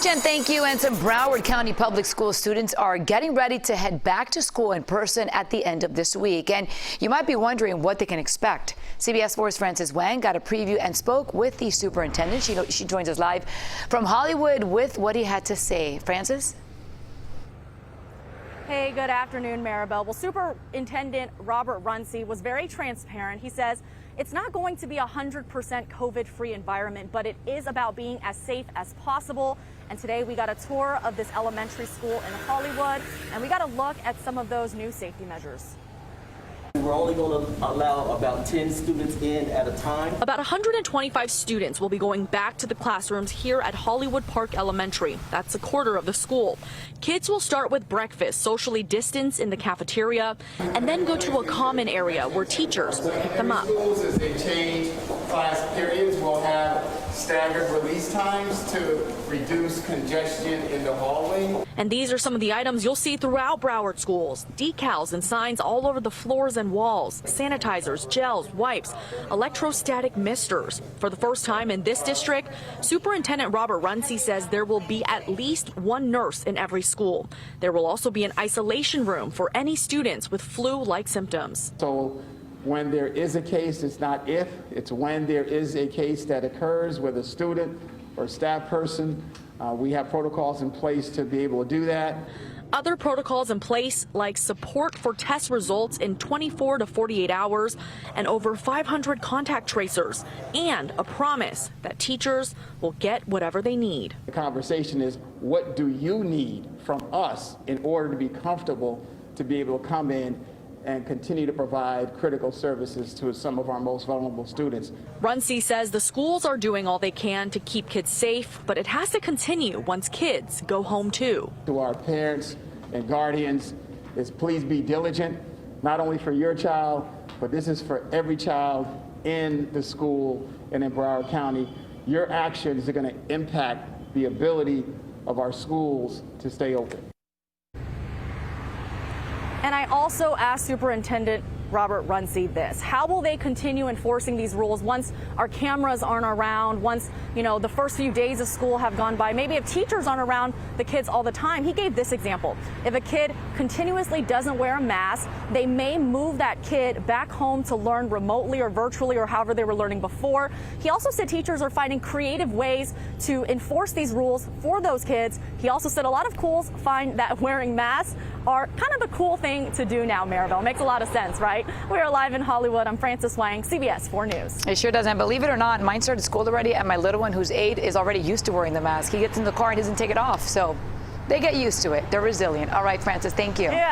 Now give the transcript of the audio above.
Jen, thank you. And some Broward County Public School students are getting ready to head back to school in person at the end of this week. And you might be wondering what they can expect. CBS 4's Frances Wang got a preview and spoke with the superintendent. She joins us live from Hollywood with what he had to say. Frances? Hey, good afternoon, Maribel. Well, Superintendent Robert Runcie was very transparent. He says it's not going to be a 100% COVID-free environment, but it is about being as safe as possible. And today we got a tour of this elementary school in Hollywood, and we got a look at some of those new safety measures. We're only going to allow about 10 students in at a time. About 125 students will be going back to the classrooms here at Hollywood Park Elementary. That's a quarter of the school. Kids will start with breakfast, socially distanced in the cafeteria, and then go to a common area where teachers will pick them up. Schools, as they change class periods, will have staggered release times to reduce congestion in the hallway. And these are some of the items you'll see throughout Broward schools. Decals and signs all over the floors and walls, sanitizers, gels, wipes, electrostatic misters. For the first time in this district, Superintendent Robert Runcie says there will be at least one nurse in every school. There will also be an isolation room for any students with flu-like symptoms. So when there is a case, it's not if, it's when there is a case that occurs with a student or staff person. We have protocols in place to be able to do that. Other protocols in place, like support for test results in 24 to 48 hours and over 500 contact tracers, and a promise that teachers will get whatever they need. The conversation is, what do you need from us in order to be comfortable to be able to come in and continue to provide critical services to some of our most vulnerable students. Runcie says the schools are doing all they can to keep kids safe, but it has to continue once kids go home too. To our parents and guardians is please be diligent, not only for your child, but this is for every child in the school and in Broward County. Your actions are going to impact the ability of our schools to stay open. And I also asked Superintendent Robert Runcie this. How will they continue enforcing these rules once our cameras aren't around, once, the first few days of school have gone by? Maybe if teachers aren't around the kids all the time. He gave this example. If a kid continuously doesn't wear a mask, they may move that kid back home to learn remotely or virtually or however they were learning before. He also said teachers are finding creative ways to enforce these rules for those kids. He also said a lot of schools find that wearing masks are kind of a cool thing to do now, Maribel. Makes a lot of sense, right? We are live in Hollywood. I'm Frances Wang, CBS 4 News. It sure does. And believe it or not, mine started school already, and my little one, who's 8, is already used to wearing the mask. He gets in the car and doesn't take it off. So they get used to it. They're resilient. All right, Frances, thank you. Yeah.